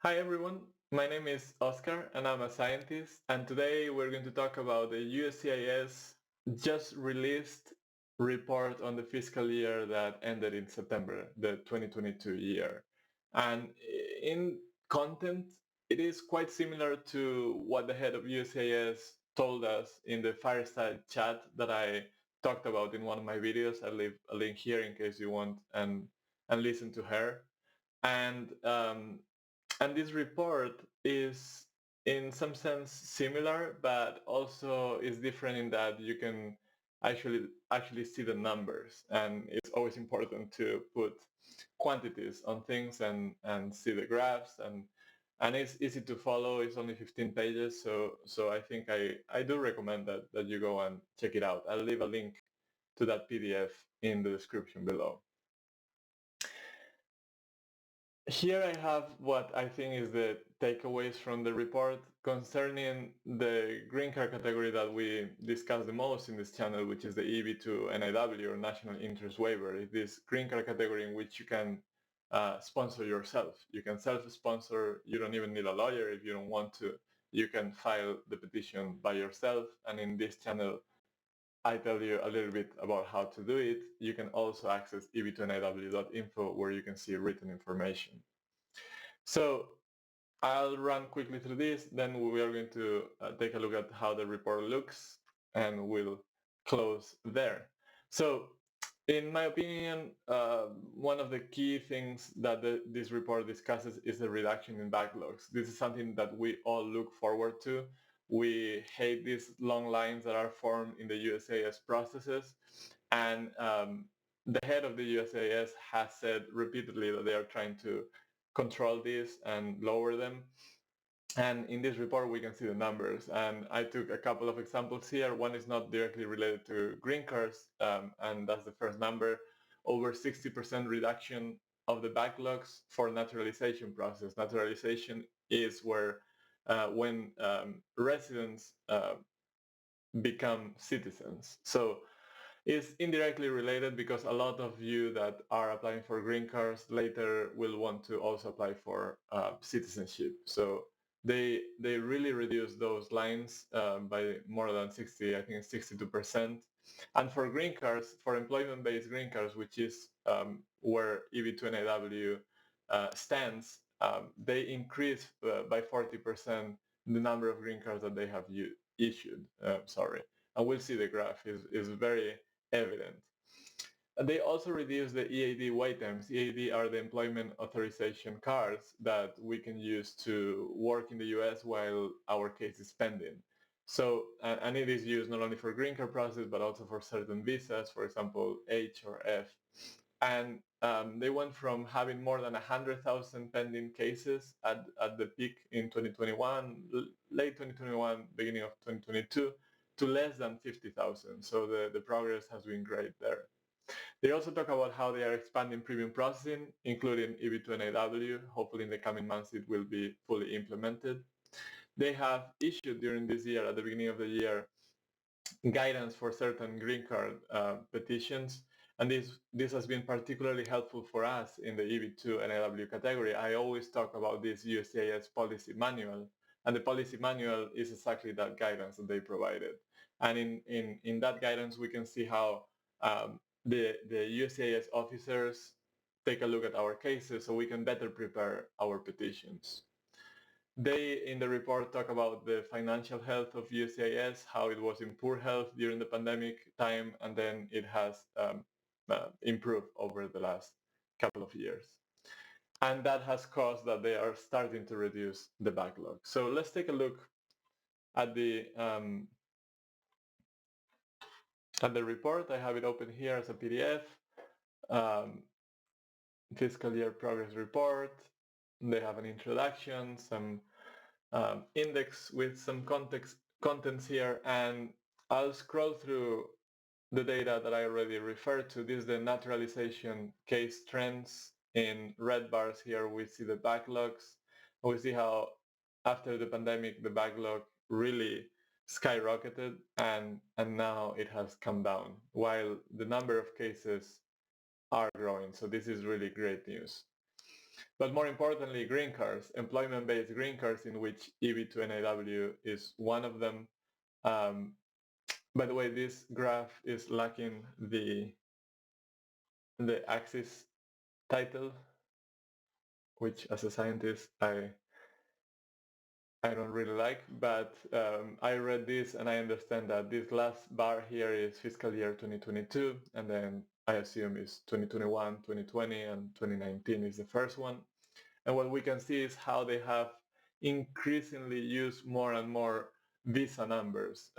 Hi everyone, my name is Oscar and I'm a scientist, and today we're going to talk about the USCIS just released report on the fiscal year that ended in September, the 2022 year. And in content, it is quite similar to what the head of USCIS told us in the fireside chat that I talked about in one of my videos. I'll leave a link here in case you want and listen to her. And and this report is in some sense similar, but also is different in that you can actually see the numbers, and it's always important to put quantities on things and see the graphs, and it's easy to follow. It's only 15 pages, so I think I do recommend that you go and check it out. I'll leave a link to that PDF in the description below. Here I have what I think is the takeaways from the report concerning the green card category that we discuss the most in this channel, which is the EB2 NIW or National Interest Waiver. It's this green card category in which you can sponsor yourself. You can self-sponsor. You don't even need a lawyer if you don't want to. You can file the petition by yourself, and in this channel I tell you a little bit about how to do it. You can also access eb2niw.info where you can see written information. So I'll run quickly through this, then we are going to take a look at how the report looks, and we'll close there. So in my opinion, one of the key things that this report discusses is the reduction in backlogs. This is something that we all look forward to. We hate these long lines that are formed in the USCIS processes, and the head of the USCIS has said repeatedly that they are trying to control this and lower them. And in this report, we can see the numbers. And I took a couple of examples here. One is not directly related to green cards, and that's the first number. Over 60% reduction of the backlogs for naturalization process. Naturalization is where when residents become citizens. So it's indirectly related because a lot of you that are applying for green cards later will want to also apply for citizenship. So they really reduce those lines by more than 60, I think 62%. And for green cards, for employment-based green cards, which is where EB2NIW stands, they increase by 40% the number of green cards that they have issued. And we'll see the graph is very evident. They also reduce the EAD wait times. EAD are the employment authorization cards that we can use to work in the US while our case is pending. So, and it is used not only for green card process, but also for certain visas, for example, H or F. And they went from having more than 100,000 pending cases at the peak in 2021, late 2021, beginning of 2022, to less than 50,000. So the progress has been great there. They also talk about how they are expanding premium processing, including EB2NIW. Hopefully in the coming months it will be fully implemented. They have issued during this year, at the beginning of the year, guidance for certain green card petitions, and this has been particularly helpful for us in the EB2 NIW category. I always talk about this USCIS policy manual, and the policy manual is exactly that guidance that they provided. And in that guidance, we can see how the USCIS officers take a look at our cases so we can better prepare our petitions. They, in the report, talk about the financial health of USCIS, how it was in poor health during the pandemic time, and then it has improved over the last couple of years. And that has caused that they are starting to reduce the backlog. So let's take a look at the report. I have it open here as a PDF. Fiscal year progress report. They have an introduction, some index with some contents here, and I'll scroll through the data that I already referred to. This is the naturalization case trends. In red bars here we see the backlogs. We see how after the pandemic the backlog really skyrocketed, and now it has come down while the number of cases are growing. So this is really great news. But more importantly, green cards, employment-based green cards, in which EB to NIW is one of them. By the way, this graph is lacking the axis title, which as a scientist I don't really like, but I read this and I understand that this last bar here is fiscal year 2022, and then I assume is 2021, 2020, and 2019 is the first one. And what we can see is how they have increasingly used more and more visa numbers.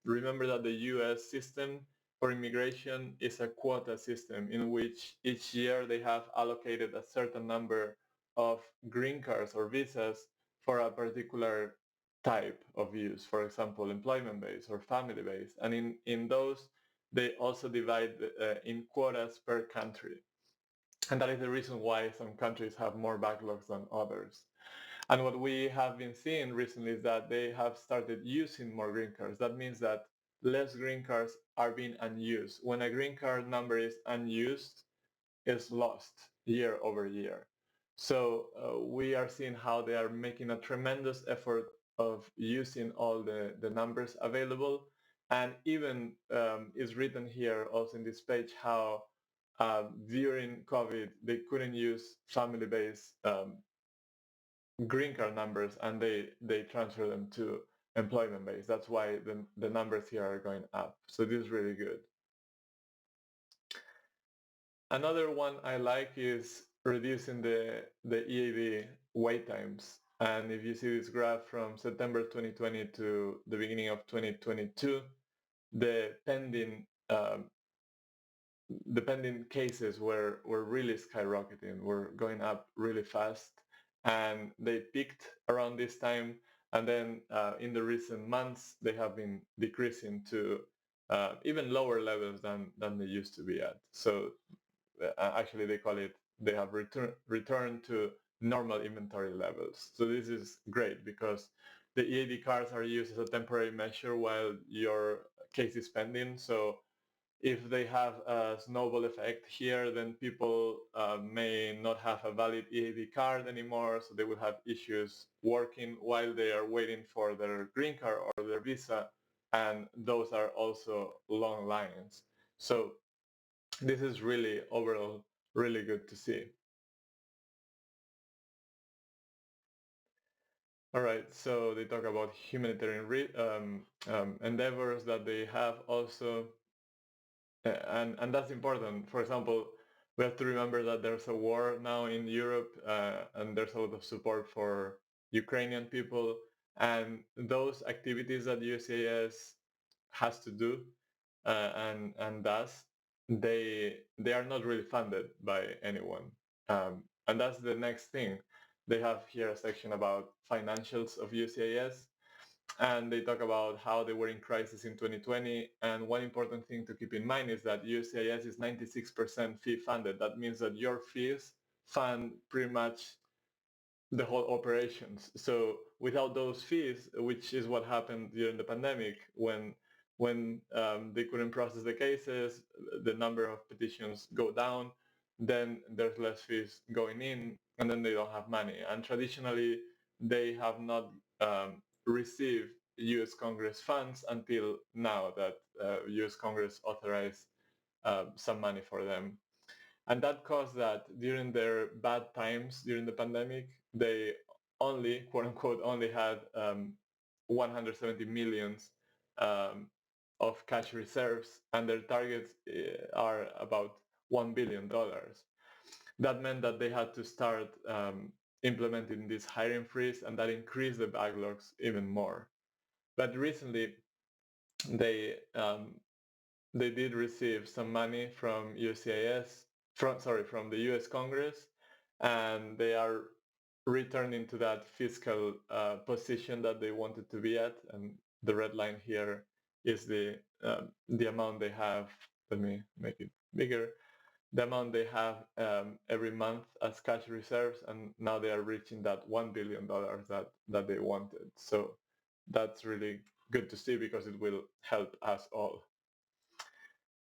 Remember that the US system for immigration is a quota system in which each year they have allocated a certain number of green cards or visas for a particular type of use, for example, employment-based or family-based. And in those, they also divide in quotas per country. And that is the reason why some countries have more backlogs than others. And what we have been seeing recently is that they have started using more green cards. That means that less green cards are being unused. When a green card number is unused, it's lost year over year. So we are seeing how they are making a tremendous effort of using all the numbers available. And even is written here also in this page how during COVID, they couldn't use family-based green card numbers, and they transfer them to employment-based. That's why the numbers here are going up. So this is really good. Another one I like is reducing the EAD wait times. And if you see this graph from September 2020 to the beginning of 2022, the pending cases were really skyrocketing, were going up really fast, and they peaked around this time, and then in the recent months they have been decreasing to even lower levels than they used to be at. So actually they have returned to normal inventory levels. So this is great because the EAD cards are used as a temporary measure while your case is pending. So if they have a snowball effect here, then people may not have a valid EAD card anymore, so they will have issues working while they are waiting for their green card or their visa, and those are also long lines. So this is really overall really good to see. All right, so they talk about humanitarian endeavors that they have also. And that's important. For example, we have to remember that there's a war now in Europe, and there's a lot of support for Ukrainian people. And those activities that USCIS has to do and does, they are not really funded by anyone. And that's the next thing. They have here a section about financials of USCIS, and they talk about how they were in crisis in 2020. And one important thing to keep in mind is that USCIS is 96% fee funded. That means that your fees fund pretty much the whole operations. So without those fees, which is what happened during the pandemic, when they couldn't process the cases, the number of petitions go down, then there's less fees going in, and then they don't have money. And traditionally, they have not received U.S. Congress funds until now that U.S. Congress authorized some money for them. And that caused that during their bad times during the pandemic, they only, quote unquote, only had 170 millions um, of cash reserves, and their targets are about $1 billion. That meant that they had to start implementing this hiring freeze, and that increased the backlogs even more. But recently, they they did receive some money from USCIS, from the US Congress, and they are returning to that fiscal position that they wanted to be at. And the red line here is the amount they have. Let me make it bigger. The amount they have every month as cash reserves, and now they are reaching that $1 billion that they wanted. So that's really good to see because it will help us all.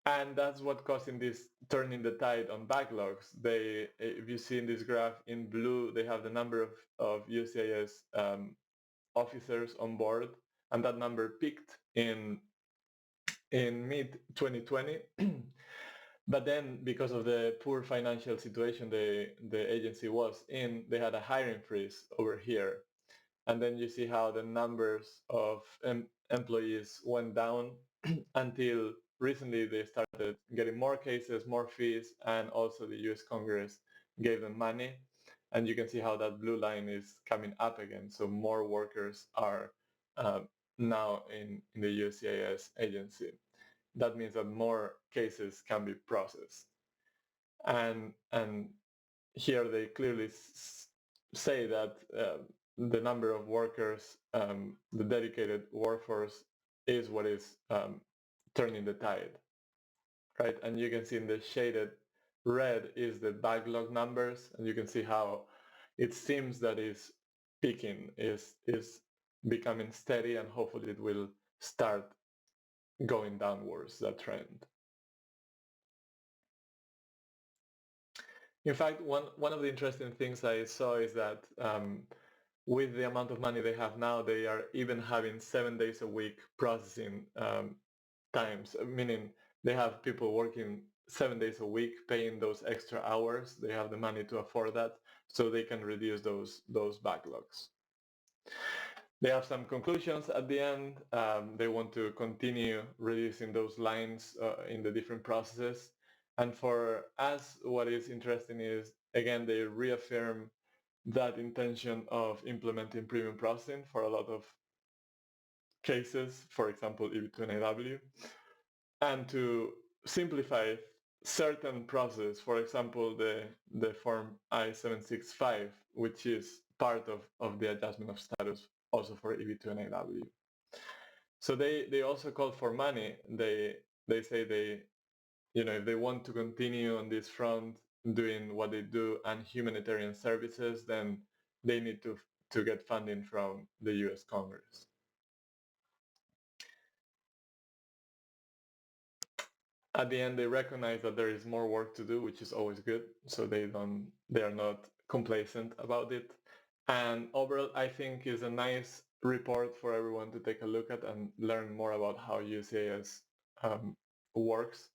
And that's what causing this turning the tide on backlogs. If you see in this graph in blue, they have the number of USCIS officers on board, and that number peaked in mid 2020. But then, because of the poor financial situation the agency was in, they had a hiring freeze over here. And then you see how the numbers of employees went down until recently they started getting more cases, more fees, and also the US Congress gave them money. And you can see how that blue line is coming up again. So more workers are uh, now in the USCIS agency. That means that more cases can be processed. And here they clearly say that the number of workers, the dedicated workforce, is what is turning the tide, right? And you can see in the shaded red is the backlog numbers, and you can see how it seems that is peaking, is becoming steady, and hopefully it will start going downwards, that trend. In fact, one of the interesting things I saw is that with the amount of money they have now, they are even having 7 days a week processing times, meaning they have people working 7 days a week, paying those extra hours. They have the money to afford that, so they can reduce those backlogs. They have some conclusions at the end. They want to continue reducing those lines in the different processes. And for us, what is interesting is, again, they reaffirm that intention of implementing premium processing for a lot of cases, for example, EB2NAW, and to simplify certain processes, for example, the form I-765, which is part of the adjustment of status also for EB2NAW. So they also call for money. They say if they want to continue on this front doing what they do and humanitarian services, then they need to get funding from the US Congress. At the end, they recognize that there is more work to do, which is always good. So they are not complacent about it. And overall, I think is a nice report for everyone to take a look at and learn more about how USCIS works.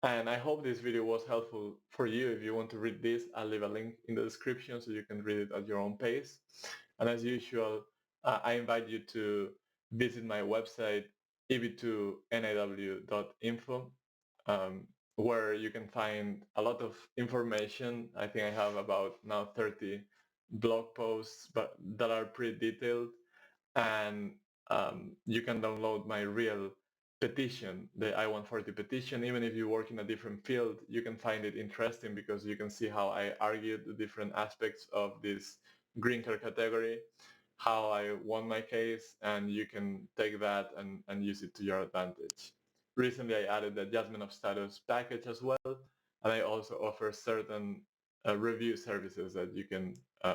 And I hope this video was helpful for you. If you want to read this, I'll leave a link in the description so you can read it at your own pace. And as usual, I invite you to visit my website, eb2naw.info, where you can find a lot of information. I think I have about now 30 blog posts, but that are pretty detailed. And you can download my real petition, the I-140 petition. Even if you work in a different field, you can find it interesting because you can see how I argued the different aspects of this green card category, how I won my case, and you can take that and use it to your advantage. Recently, I added the adjustment of status package as well, and I also offer certain review services that you can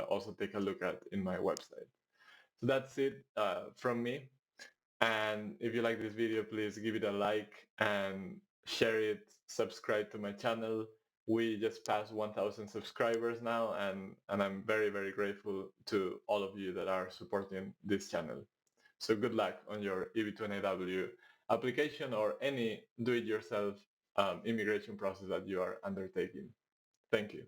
also take a look at in my website. So that's it from me. And if you like this video, please give it a like and share it, subscribe to my channel. We just passed 1,000 subscribers now, and I'm very, very grateful to all of you that are supporting this channel. So good luck on your EB2NAW application or any do-it-yourself immigration process that you are undertaking. Thank you.